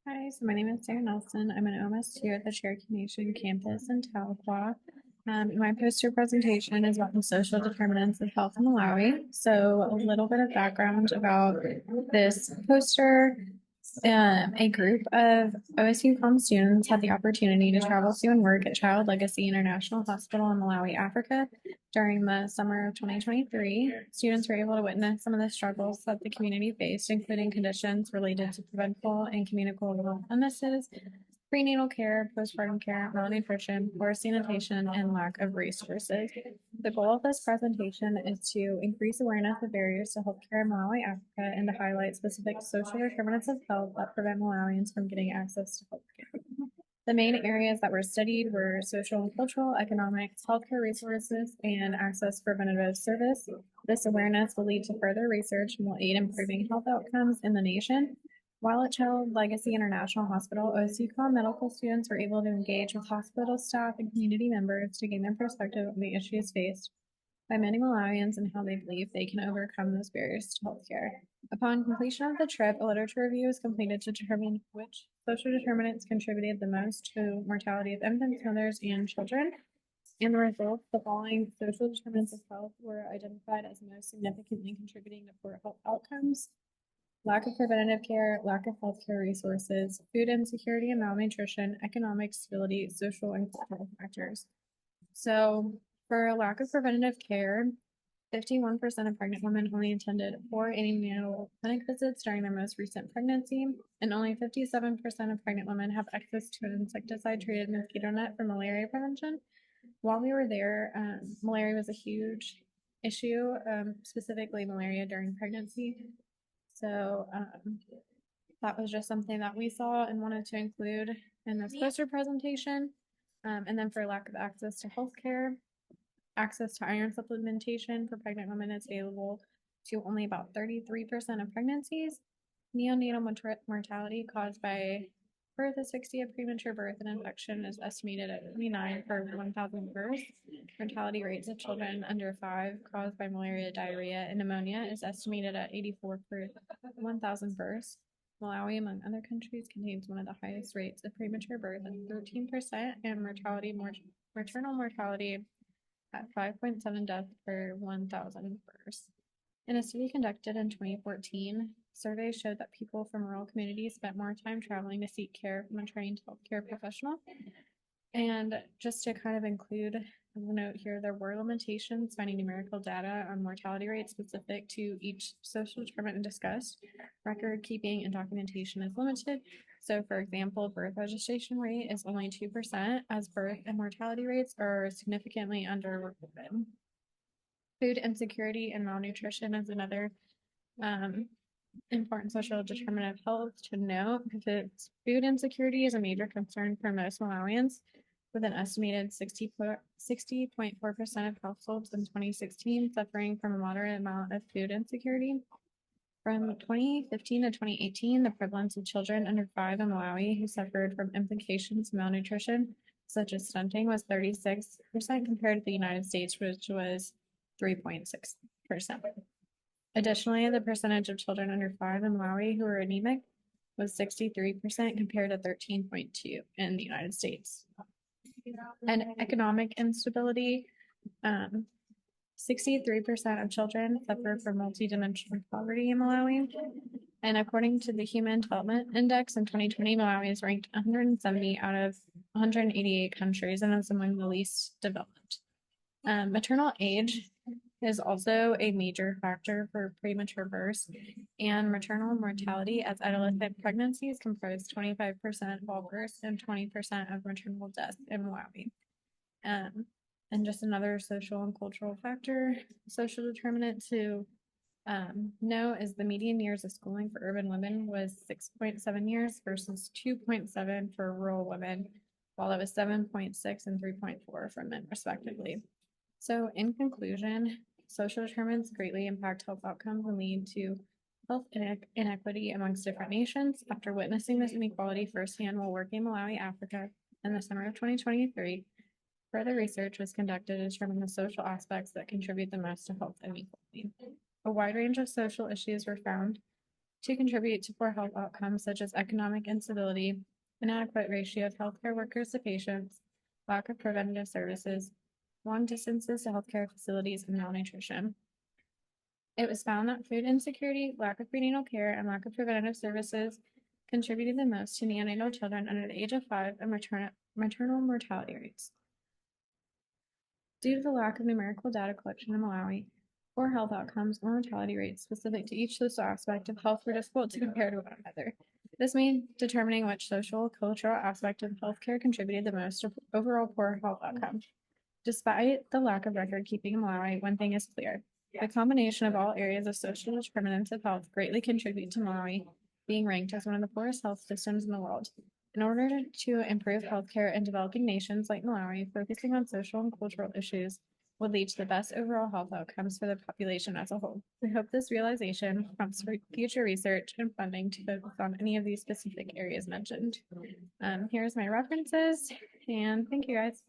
Hi, so my name is Sarah Nelson. I'm an OSU at the Cherokee Nation campus in Tahlequah. My poster presentation is about the social determinants of health in Malawi. So a little bit of background about this poster. A group of OSU students had the opportunity to travel to and work at Child Legacy International Hospital in Malawi, Africa during the summer of 2023. Students were able to witness some of the struggles that the community faced, including conditions related to preventable and communicable illnesses, prenatal care, postpartum care, malnutrition, poor sanitation, and lack of resources. The goal of this presentation is to increase awareness of barriers to healthcare in Malawi, Africa, and to highlight specific social determinants of health that prevent Malawians from getting access to healthcare. The main areas that were studied were social and cultural, economics, healthcare resources, and access for preventative service. This awareness will lead to further research and will aid in improving health outcomes in the nation. While at Child Legacy International Hospital, OSU-CHS medical students were able to engage with hospital staff and community members to gain their perspective on the issues faced by many Malawians and how they believe they can overcome those barriers to healthcare. Upon completion of the trip, a literature review was completed to determine which social determinants contributed the most to mortality of infants, mothers, and children. In the results, the following social determinants of health were identified as most significantly contributing to poor health outcomes: lack of preventative care, lack of healthcare resources, food insecurity and malnutrition, economic stability, social and cultural factors. So, for a lack of preventative care, 51% of pregnant women only attended 4 antenatal clinic visits during their most recent pregnancy, and only 57% of pregnant women have access to an insecticide-treated mosquito net for malaria prevention. While we were there, malaria was a huge issue, specifically malaria during pregnancy. So that was just something that we saw and wanted to include in this poster presentation. And then for lack of access to healthcare, access to iron supplementation for pregnant women is available to only about 33% of pregnancies. Neonatal mortality caused by birth asphyxia, premature birth, and infection is estimated at 29 per 1,000 births. Mortality rates of children under 5 caused by malaria, diarrhea, and pneumonia is estimated at 84 per 1,000 births. Malawi, among other countries, contains one of the highest rates of premature birth at 13% and maternal mortality at 5.7 deaths per 1,000 births. In a study conducted in 2014, surveys showed that people from rural communities spent more time traveling to seek care from a trained healthcare professional. And just to kind of include a note here, there were limitations finding numerical data on mortality rates specific to each social determinant discussed. Record keeping and documentation is limited. So, for example, birth registration rate is only 2%, as birth and mortality rates are significantly underreported. Food insecurity and malnutrition is another important social determinant of health to note, because food insecurity is a major concern for most Malawians, with an estimated 60.4% of households in 2016 suffering from a moderate amount of food insecurity. From 2015 to 2018, the prevalence of children under 5 in Malawi who suffered from implications of malnutrition, such as stunting, was 36% compared to the United States, which was 3.6%. Additionally, the percentage of children under 5 in Malawi who were anemic was 63% compared to 13.2% in the United States. And economic instability, 63% of children suffer from multidimensional poverty in Malawi. And according to the Human Development Index in 2020, Malawi is ranked 170 out of 188 countries and is among the least developed. Maternal age is also a major factor for premature births and maternal mortality, as adolescent pregnancies comprise 25% of all births and 20% of maternal deaths in Malawi. And just another social and cultural factor, social determinant to know is the median years of schooling for urban women was 6.7 years versus 2.7 for rural women, while it was 7.6 and 3.4 for men, respectively. So, in conclusion, social determinants greatly impact health outcomes and lead to health inequity amongst different nations. After witnessing this inequality firsthand while working in Malawi, Africa, in the summer of 2023, further research was conducted to determine the social aspects that contribute the most to health inequality. A wide range of social issues were found, to contribute to poor health outcomes such as economic instability, inadequate ratio of healthcare workers to patients, lack of preventative services, long distances to healthcare facilities, and malnutrition. It was found that food insecurity, lack of prenatal care, and lack of preventative services contributed the most to neonatal children under the age of 5 and maternal mortality rates. Due to the lack of numerical data collection in Malawi, poor health outcomes or mortality rates specific to each social aspect of health were difficult to compare to one another. This means determining which social, cultural aspect of healthcare contributed the most to overall poor health outcomes. Despite the lack of record keeping in Malawi, one thing is clear. The combination of all areas of social determinants of health greatly contribute to Malawi being ranked as one of the poorest health systems in the world. In order to improve healthcare in developing nations like Malawi, focusing on social and cultural issues would lead to the best overall health outcomes for the population as a whole. We hope this realization prompts future research and funding to focus on any of these specific areas mentioned. Here's my references, and thank you guys.